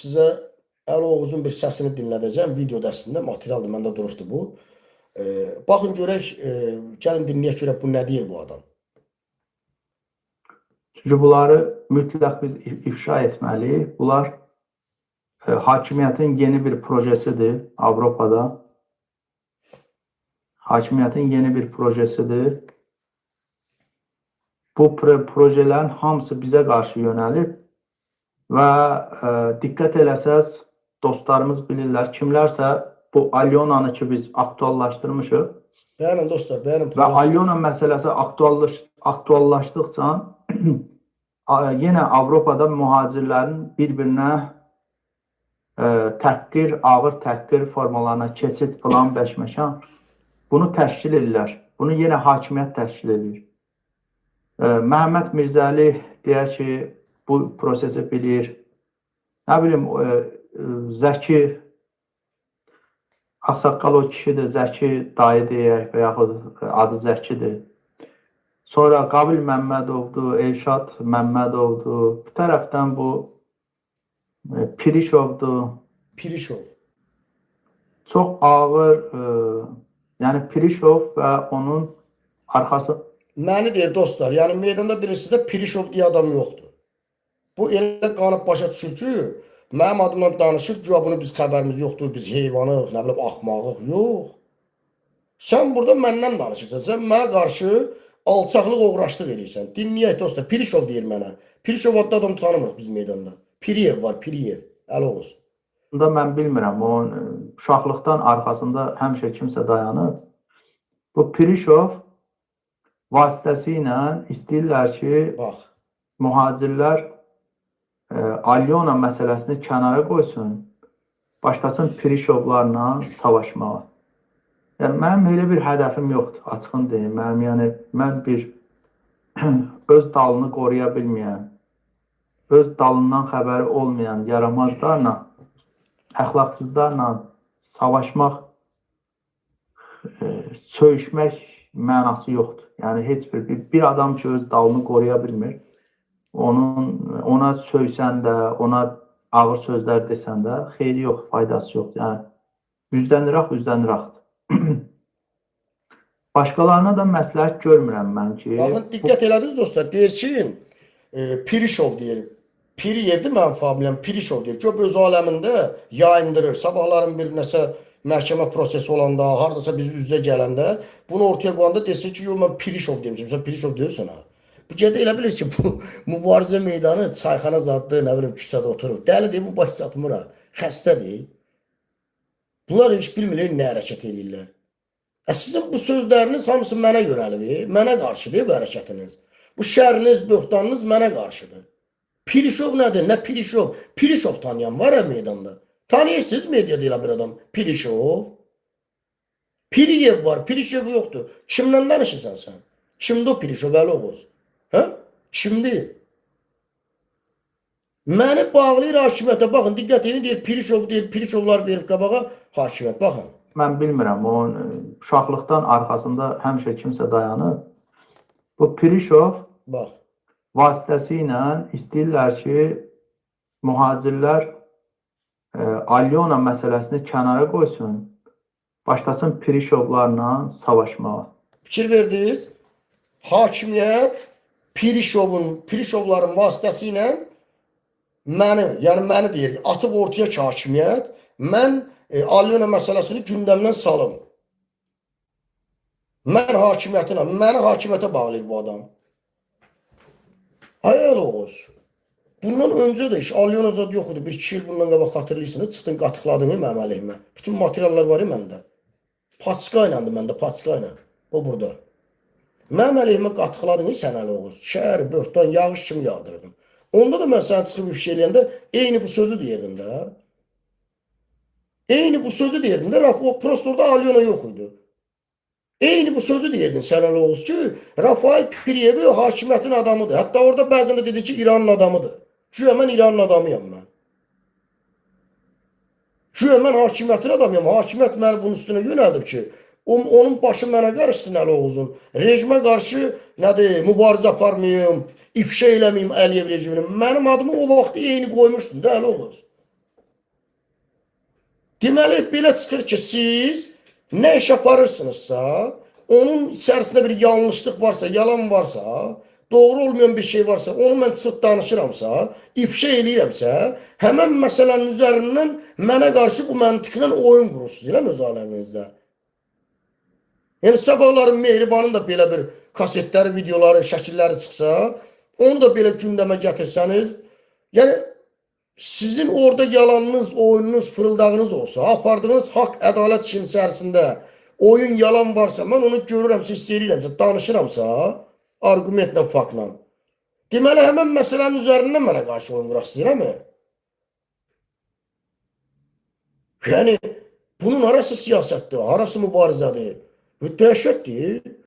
sizə Əli Oğuzun bir səsini dinlədəcəm. Video dəstəsində materialdır, məndə durubdu bu. Baxın görək, gəlin dinləyək görək bu nə deyir bu adam. Çünki bunları mütləq biz ifşa etməliyik. Bunlar hakimiyyətin yeni bir projesidir Avropada. Hakimiyyətin yeni bir projesidir. Bu projelerin hamısı bizə qarşı yönəlib və diqqət eləsəz, dostlarımız bilirlər, kimlərsə bu Alyonanı ki biz aktuallaşdırmışıq. Bəyanin dostlar, bəyanin. Və Alyona məsələsi aktuallaşdıqca yenə Avropada mühacirlərin bir-birinə təhqir, ağır təhqir formalarına keçid falan bəşməşən bunu təşkil edirlər. Bunu yenə hakimiyyət təşkil edir. Məhəmməd Mirzəli deyək ki, bu prosesi bilir. Nə bilim, Zəki, Ağsaqqal o kişidir, Zəki dayı deyək və yaxud adı Zəkidir. Sonra Qabil Məmmədovdur, Elşad Məmmədovdur. Bu tərəfdən bu Pirişovdur. Pirişov. Çox ağır, yəni Pirişov və onun arxası. Məni deyir dostlar, yəni meydanda birincisində Pirişov deyə adam yoxdur. Bu elə qanıb başa düşür ki, mənim adımdan danışır ki, bunu biz xəbərimiz yoxdur, biz heyvanıq, nə bilim, axmağıq, yox. Sən burada məndən danışırsan, sən mənə qarşı alçaqlıq, uğraşlıq edirsən. Dinləyək dostlar, Pirişov deyir mənə. Pirişov adlı adam tanımırıq biz meydanda. Piriyev var, Piriyev, Əli Oğuz. Bunda mən bilmirəm, o uşaqlıqdan arxasında həmişə kimsə dayanır. Bu Pirişov vasitəsilə istəyirlər ki, mühacirlər Alyona məsələsini kənara qoysun, başlasın Pirişovlarla savaşmağa. Yəni, mənim elə bir hədəfim yoxdur, açığın deyim. Mən bir öz dalını qoruya bilməyən, öz dalından xəbəri olmayan yaramazlarla, əxlaqsızlarla savaşmaq, söyüşmək mənası yoxdur. Yəni, heç bir adam ki, öz dalını qoruya bilmir, ona söysən də, ona ağır sözlər desən də, xeyri yox, faydası yox. Yəni, üzdəniraq. Başqalarına da məsləhət görmürəm mən ki. Baxın, diqqət elədiniz dostlar, deyir ki, Pirişov deyir. Piriyevdir mənim familiyam, Pirişov deyir. Göb öz aləmində yayındırır. Sabahların bir nəsə məhkəmə prosesi olanda, haradasa biz üz-üzə gələndə, bunu ortaya qoyanda desin ki, yox, mən Pirişov demişim. Sən Pirişov deyirsən ha. Bu gədə elə bilir ki, bu mübarizə meydanı çayxana zaddır, nə bilim, küçədə oturur. Dəli deyil, bu baş çatmır ha. Xəstə deyil. Bunlar heç bilmirlər, nə hərəkət edirlər. Sizin bu sözləriniz hamısı mənə yönəlir, mənə qarşıdır bu hərəkətiniz. Bu şəriniz, böhtanınız mənə qarşıdır. Pirişov nədir? Nə Pirişov? Pirişov tanıyan var ya meydanda. Tanıyırsınız medyada elə bir adam? Pirişov. Piriyev var, Pirişov yoxdur. Kimdən danışırsan sən? Kimdir o Pirişov, Əli Oğuz? Hə? Kimdir? Məni bağlayır hakimiyyətə. Baxın, diqqət edin, deyir Pirişov, deyir Pirişovlar verib qabağa hakimiyyət. Baxın. Mən bilmirəm, o uşaqlıqdan arxasında həmişə kimsə dayanır. Bu Pirişov vasitəsilə istəyirlər ki, mühacirlər Alyona məsələsini kənara qoysun, başlasın Pirişovlarla savaşmağa. Fikir verdiniz? Hakimiyyət Pirişovların vasitəsilə məni deyir, atıb ortaya ki, hakimiyyət, mən Alyona məsələsini gündəmdən salım. Məni hakimiyyətə bağlayır bu adam. Ay Əli Oğuz, bundan öncə də iş Alyona zad yox idi. Bir 2 il bundan qabaq xatırlayırsınız, çıxdın qatıqladın mənim əleyhimə. Bütün materiallar var məndə. Paçka ilə məndə, paçka ilə. O burada. Mənim əleyhimə qatıqladın sən Əli Oğuz. Şəhər, böhtan, yağış kimi yağdırdın. Onda da mən sənə çıxıb bir şey eləyəndə eyni bu sözü deyirdin də. Eyni bu sözü deyirdin də, o prostorda Alyona yox idi. Eyni bu sözü deyirdin sən Əli Oğuz ki, Rafael Piriyevi hakimiyyətin adamıdır. Hətta orada bəzən də dedi ki, İranın adamıdır. Güya mən İranın adamıyam mən. Güya mən hakimiyyətin adamıyam. Hakimiyyət məni bunun üstünə yönəldib ki, onun başı mənə qarışsın Əli Oğuzun. Rejimə qarşı nədir, mübarizə aparmayım, ifşa eləməyim Əliyev rejimini. Mənim adımı o vaxt eyni qoymuşdun da Əli Oğuz. Deməli, belə çıxır ki, siz nə iş aparırsınızsa, onun içərisində bir yanlışlıq varsa, yalan varsa, doğru olmayan bir şey varsa, onu mən çıxıb danışıramsa, ifşa eləyirəmsə, həmən məsələnin üzərindən mənə qarşı bu məntiqlə oyun qurursunuz, eləmi öz aləminizdə? Yəni, sabahların Mehribanın da belə bir kasetləri, videoları, şəkilləri çıxsa, onu da belə gündəmə gətirsəniz, yəni, sizin orada yalanınız, oyununuz, fırıldağınız olsa, apardığınız haqq, ədalət işin içərisində oyun, yalan varsa, mən onu görürəmsə, hiss edirəmsə, danışıramsa, argumentlə, faktla. Deməli, həmən məsələnin üzərindən mənə qarşı oyun qurasınız, eləmi? Yəni, bunun harası siyasətdir, harası mübarizədir? Dəhşətdir.